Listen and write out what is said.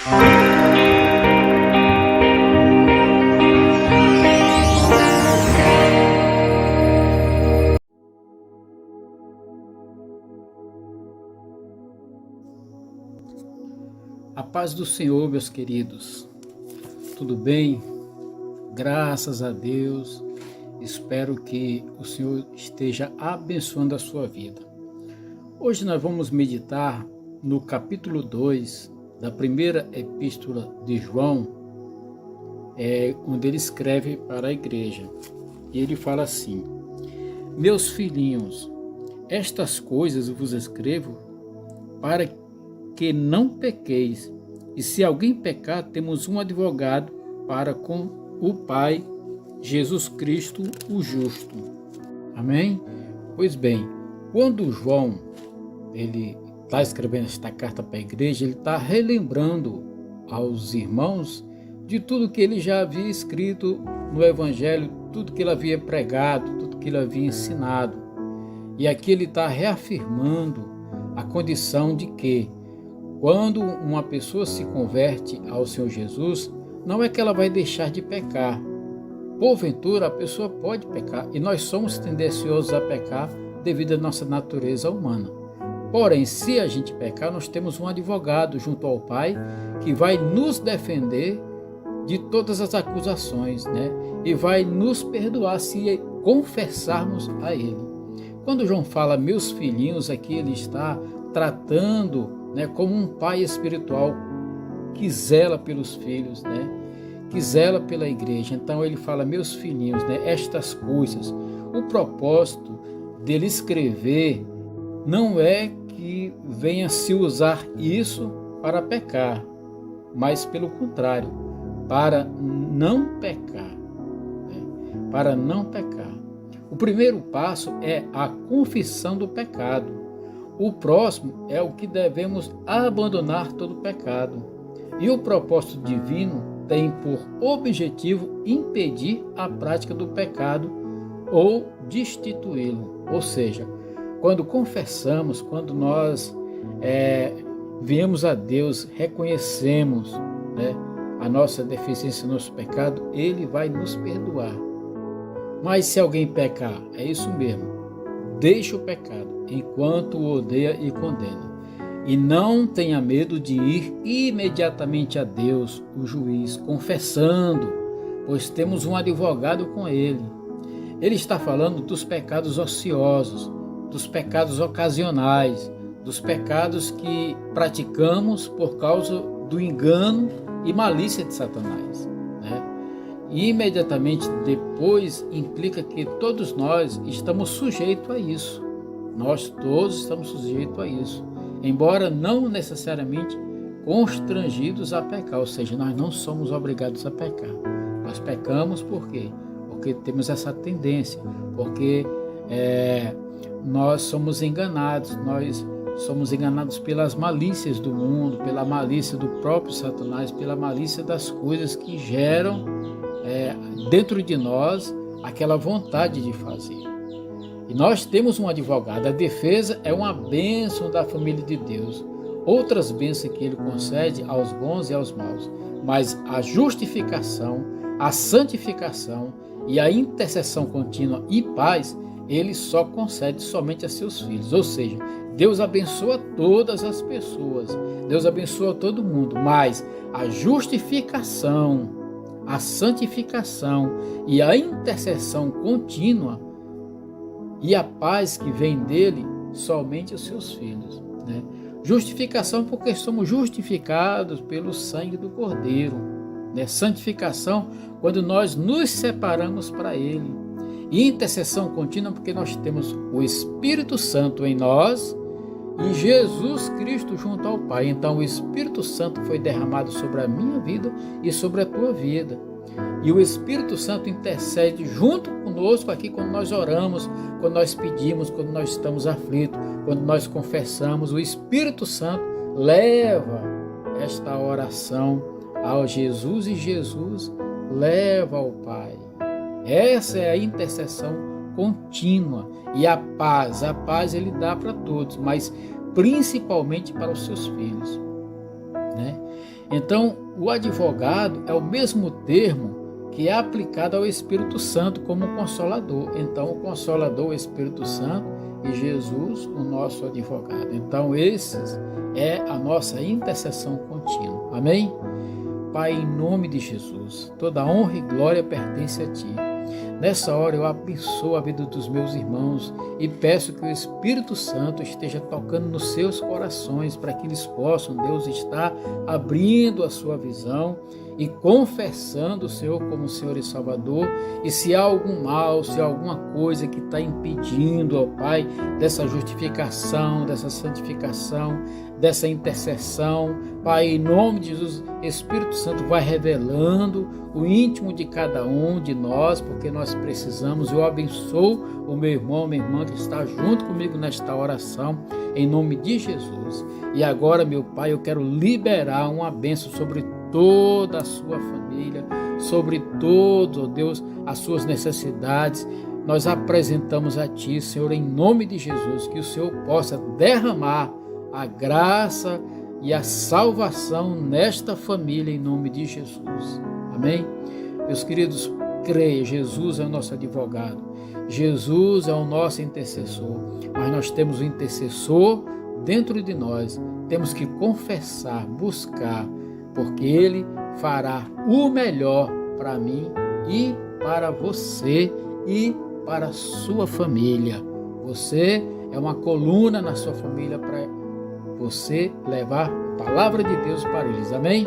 A paz do Senhor, meus queridos. Tudo bem? Graças a Deus. Espero que o Senhor esteja abençoando a sua vida. Hoje nós vamos meditar no capítulo 2 da primeira epístola de João, onde ele escreve para a igreja. E ele fala assim: Meus filhinhos, estas coisas vos escrevo para que não pequeis, e se alguém pecar, temos um advogado para com o Pai, Jesus Cristo, o justo. Amém? Pois bem, quando João ele está escrevendo esta carta para a igreja, ele está relembrando aos irmãos de tudo que ele já havia escrito no Evangelho, tudo que ele havia pregado, tudo que ele havia ensinado. E aqui ele está reafirmando a condição de que quando uma pessoa se converte ao Senhor Jesus, não é que ela vai deixar de pecar. Porventura, a pessoa pode pecar, e nós somos tendenciosos a pecar devido à nossa natureza humana. Porém, se a gente pecar, nós temos um advogado junto ao Pai que vai nos defender de todas as acusações, e vai nos perdoar se confessarmos a Ele. Quando João fala meus filhinhos, aqui ele está tratando como um pai espiritual que zela pelos filhos, que zela pela igreja. Então ele fala, meus filhinhos, estas coisas. O propósito dele escrever não é que venha se usar isso para pecar, mas pelo contrário, para não pecar. Para não pecar. O primeiro passo é a confissão do pecado. O próximo é o que devemos abandonar todo pecado. E o propósito divino tem por objetivo impedir a prática do pecado ou destituí-lo. Ou seja, quando confessamos, quando nós viemos a Deus, reconhecemos a nossa deficiência, nosso pecado, Ele vai nos perdoar. Mas se alguém pecar, é isso mesmo, deixa o pecado enquanto o odeia e condena. E não tenha medo de ir imediatamente a Deus, o juiz, confessando, pois temos um advogado com Ele. Ele está falando dos pecados ociosos, dos pecados ocasionais, dos pecados que praticamos por causa do engano e malícia de Satanás. E imediatamente depois implica que todos nós estamos sujeitos a isso. Nós todos estamos sujeitos a isso, embora não necessariamente constrangidos a pecar, ou seja, nós não somos obrigados a pecar. Nós pecamos por quê? Porque temos essa tendência, porque nós somos enganados pelas malícias do mundo, pela malícia do próprio Satanás, pela malícia das coisas que geram dentro de nós aquela vontade de fazer. E nós temos um advogado. A defesa é uma bênção da família de Deus. Outras bênçãos que Ele concede aos bons e aos maus. Mas a justificação, a santificação e a intercessão contínua e paz, Ele só concede somente a seus filhos. Ou seja, Deus abençoa todas as pessoas. Deus abençoa todo mundo. Mas a justificação, a santificação e a intercessão contínua e a paz que vem dele, somente os seus filhos. Justificação porque somos justificados pelo sangue do Cordeiro. Santificação quando nós nos separamos para ele. E intercessão contínua porque nós temos o Espírito Santo em nós e Jesus Cristo junto ao Pai. Então o Espírito Santo foi derramado sobre a minha vida e sobre a tua vida. E o Espírito Santo intercede junto conosco aqui quando nós oramos, quando nós pedimos, quando nós estamos aflitos, quando nós confessamos. O Espírito Santo leva esta oração ao Jesus e Jesus leva ao Pai. Essa é a intercessão contínua. E a paz Ele dá para todos, mas principalmente para os seus filhos. Então, o advogado é o mesmo termo que é aplicado ao Espírito Santo como Consolador. Então, o Consolador, o Espírito Santo, e Jesus, o nosso advogado. Então, esses é a nossa intercessão contínua. Amém? Pai, em nome de Jesus, toda honra e glória pertence a Ti. Nessa hora eu abençoo a vida dos meus irmãos e peço que o Espírito Santo esteja tocando nos seus corações para que eles possam, Deus, estar abrindo a sua visão e confessando o Senhor como Senhor e Salvador. E se há algum mal, se há alguma coisa que está impedindo, ó Pai, dessa justificação, dessa santificação, dessa intercessão, Pai, em nome de Jesus, Espírito Santo vai revelando o íntimo de cada um de nós, porque nós precisamos. Eu abençoo o meu irmão, minha irmã que está junto comigo nesta oração, em nome de Jesus. E agora, meu Pai, eu quero liberar uma bênção sobre toda a sua família, sobre todo, ó Deus, as suas necessidades. Nós apresentamos a Ti, Senhor, em nome de Jesus, que o Senhor possa derramar a graça e a salvação nesta família, em nome de Jesus. Amém? Meus queridos, creia, Jesus é o nosso advogado, Jesus é o nosso intercessor, mas nós temos o intercessor dentro de nós, temos que confessar, buscar, porque Ele fará o melhor para mim e para você e para a sua família. Você é uma coluna na sua família para você levar a palavra de Deus para eles. Amém?